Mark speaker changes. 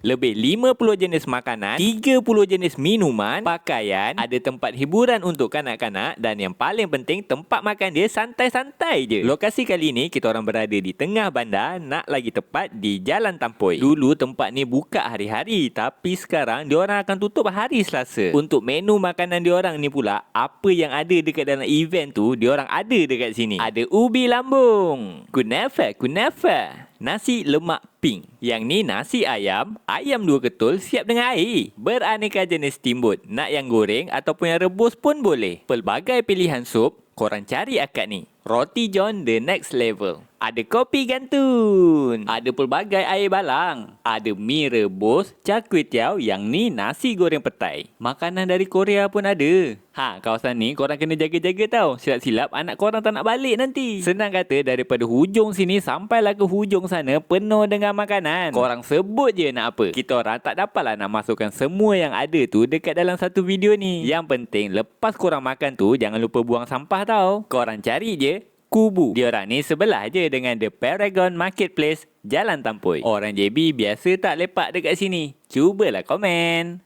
Speaker 1: Lebih 50 jenis makanan, 30 jenis minuman, pakaian, ada tempat hiburan untuk kanak-kanak dan yang paling penting tempat makan dia santai-santai je. Lokasi kali ni kita orang berada di tengah bandar, nak lagi tepat di Jalan Tampoi. Dulu tempat ni buka hari-hari tapi sekarang diorang akan tutup hari Selasa. Untuk menu makanan diorang ni pula, apa yang ada dekat dalam event tu diorang ada dekat sini. Ada ubi lambung, kunafa, nasi lemak pink. Yang ni nasi ayam, ayam 2 ketul siap dengan air. Beraneka jenis steamboat, nak yang goreng ataupun yang rebus pun boleh. Pelbagai pilihan sup, korang cari akak ni. Roti John the next level. Ada kopi gantun. Ada pelbagai air balang. Ada mie rebus, char kway teow, yang ni nasi goreng petai. Makanan dari Korea pun ada. Kawasan ni korang kena jaga-jaga tau. Silap-silap anak korang tak nak balik nanti. Senang kata daripada hujung sini sampailah ke hujung sana penuh dengan makanan. Korang sebut je nak apa. Kita orang tak dapatlah nak masukkan semua yang ada tu dekat dalam satu video ni. Yang penting lepas korang makan tu jangan lupa buang sampah tau. Korang cari je Kubu. Diorang ni sebelah je dengan The Paragon Marketplace, Jalan Tampoi. Orang JB biasa tak lepak dekat sini. Cubalah komen.